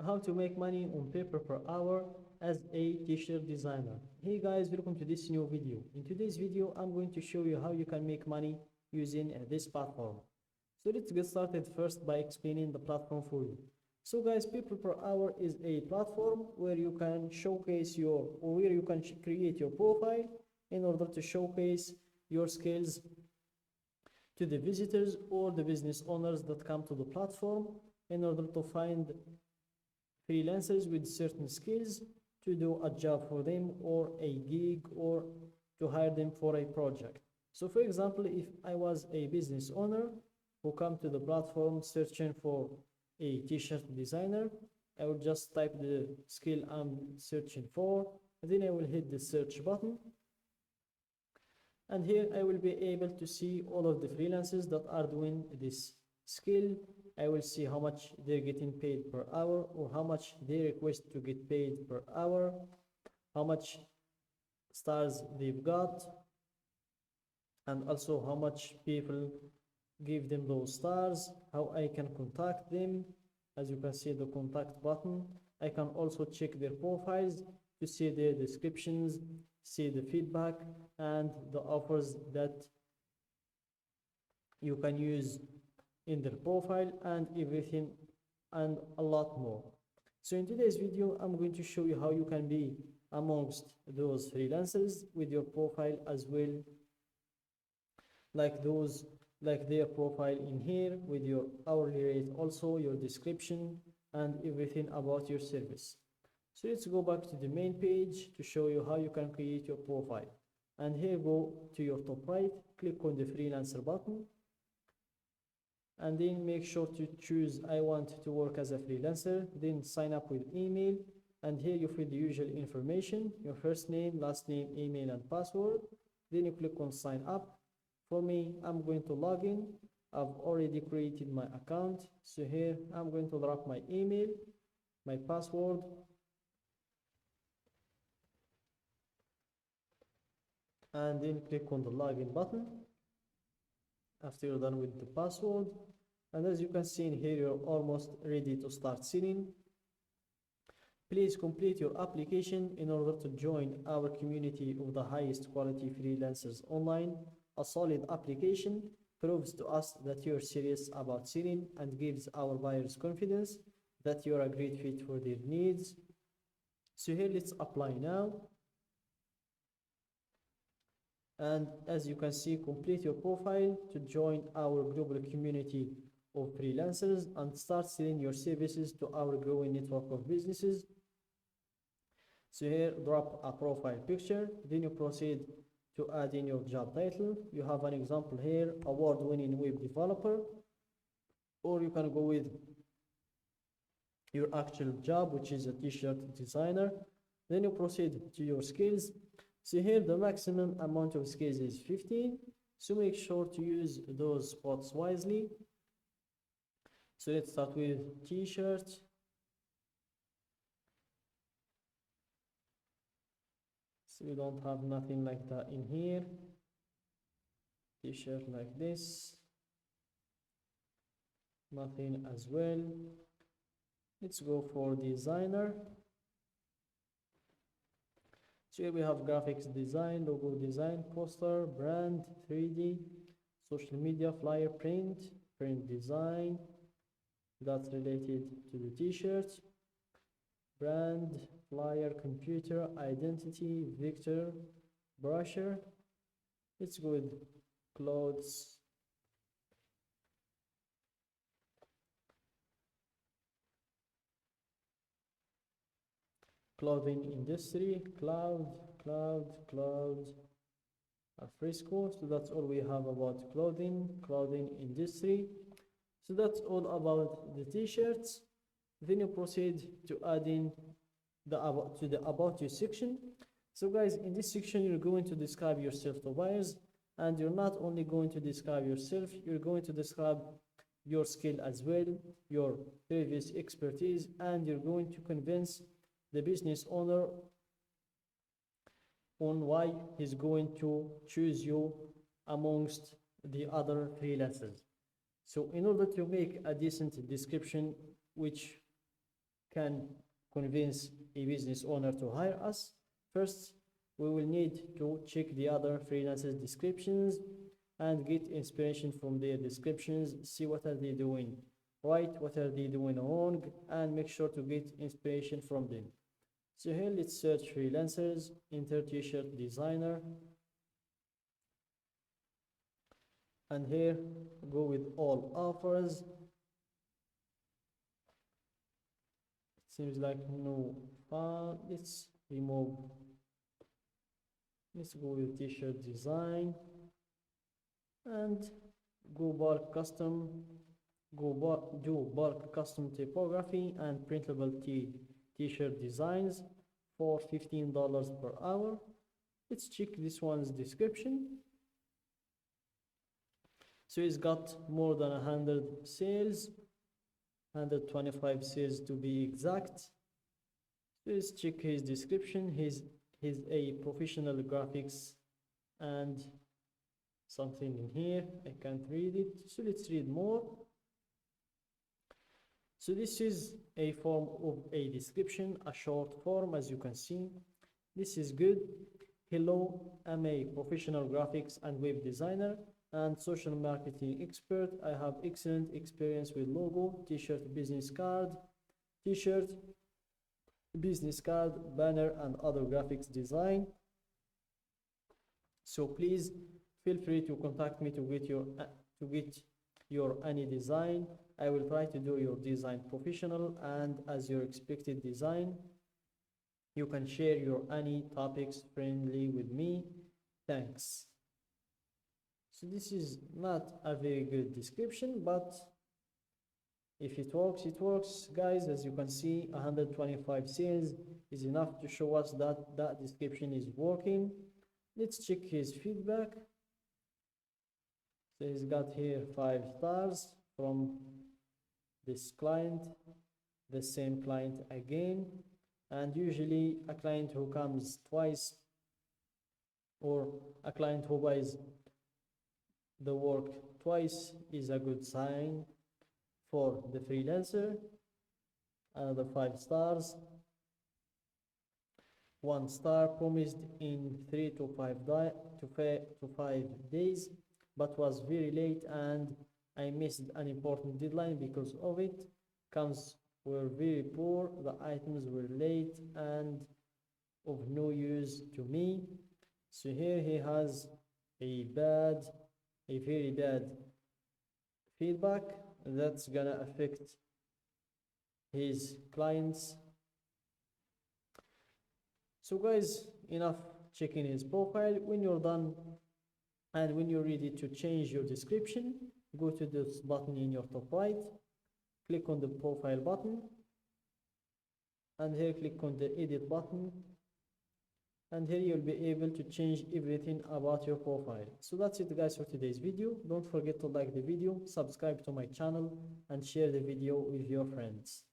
how to make money on paper per hour as a t-shirt designer. Hey guys, welcome to this new video. In today's video I'm going to show you how you can make money using this platform. So let's get started first by explaining the platform for you. So guys, People Per Hour is a platform where you can showcase where you can create your profile in order to showcase your skills to the visitors or the business owners that come to the platform in order to find freelancers with certain skills to do a job for them or a gig or to hire them for a project. So for example, if I was a business owner who come to the platform searching for a t-shirt designer, I will just type the skill I'm searching for, and then I will hit the search button, and here I will be able to see all of the freelancers that are doing this skill. I will see how much they're getting paid per hour or how much they request to get paid per hour, how much stars they've got, and also how much people give them those stars, how I can contact them. As you can see the contact button, I can also check their profiles to see their descriptions, see the feedback and the offers that you can use in their profile and everything and a lot more. So in today's video I'm going to show you how you can be amongst those freelancers with your profile as well, like their profile in here with your hourly rate, also your description and everything about your service. So let's go back to the main page to show you how you can create your profile. And here, go to your top right, click on the freelancer button, and then make sure to choose I want to work as a freelancer, then sign up with email, and here you fill the usual information, your first name, last name, email and password. Then you click on sign up. For me, I'm going to log in. I've already created my account, so here I'm going to drop my email, my password, and then click on the login button after you're done with the password. And as you can see in here, you're almost ready to start selling. Please complete your application in order to join our community of the highest quality freelancers online. A solid application proves to us that you're serious about selling and gives our buyers confidence that you're a great fit for their needs. So here, let's apply now. And as you can see, complete your profile to join our global community of freelancers and start selling your services to our growing network of businesses. So here, drop a profile picture, then you proceed to add in your job title. You have an example here, award-winning web developer, or you can go with your actual job, which is a t-shirt designer. Then you proceed to your skills. So here the maximum amount of skills is 15, so make sure to use those spots wisely. So let's start with t-shirt. So we don't have nothing like that in here. T-shirt like this, nothing as well. Let's go for designer. So here we have graphics design, logo design, poster, brand, 3D, social media, flyer, print design, that's related to the t-shirts, brand, flyer, computer, identity, vector, brochure. Let's go with clothes, clothing industry, cloud, fresco. So that's all we have about clothing industry. So that's all about the t-shirts. Then you proceed to add in the about you section. So guys, in this section you're going to describe yourself to buyers, and you're not only going to describe yourself, you're going to describe your skill as well, your previous expertise, and you're going to convince the business owner on why he's going to choose you amongst the other freelancers. So in order to make a decent description which can convince a business owner to hire us? First, we will need to check the other freelancers' descriptions and get inspiration from their descriptions. See what are they doing right, what are they doing wrong, and make sure to get inspiration from them. So here let's search freelancers, enter t-shirt designer, and here go with all offers. It seems like no fun. Let's remove, let's go with t-shirt design and go bulk custom, do bulk custom typography and printable t-shirt designs for $15 per hour. Let's check this one's description. So he's got more than 100 sales, 125 sales to be exact. So let's check his description. He's a professional graphics and something in here, I can't read it, so let's read more. So this is a form of a description, a short form, as you can see. This is good. Hello, I'm a professional graphics and web designer and social marketing expert. I have excellent experience with logo, t-shirt, business card, banner, and other graphics design. So please feel free to contact me to get your any design. I will try to do your design professional and as your expected design. You can share your any topics friendly with me. Thanks. So this is not a very good description, but if it works, it works. Guys, as you can see, 125 sales is enough to show us that that description is working. Let's check his feedback. So he's got here 5 stars from this client, the same client again, and usually a client who comes twice or a client who buys the work twice is a good sign for the freelancer. Another 5 stars. 1 star, promised in 3 to 5 days, but was very late and I missed an important deadline because of it. Comes were very poor, the items were late and of no use to me. So here he has a very bad feedback that's gonna affect his clients. So guys, enough checking his profile. When you're done and when you're ready to change your description, go to this button in your top right, click on the profile button, and here click on the edit button, and here you'll be able to change everything about your profile. So that's it guys for today's video. Don't forget to like the video, subscribe to my channel, and share the video with your friends.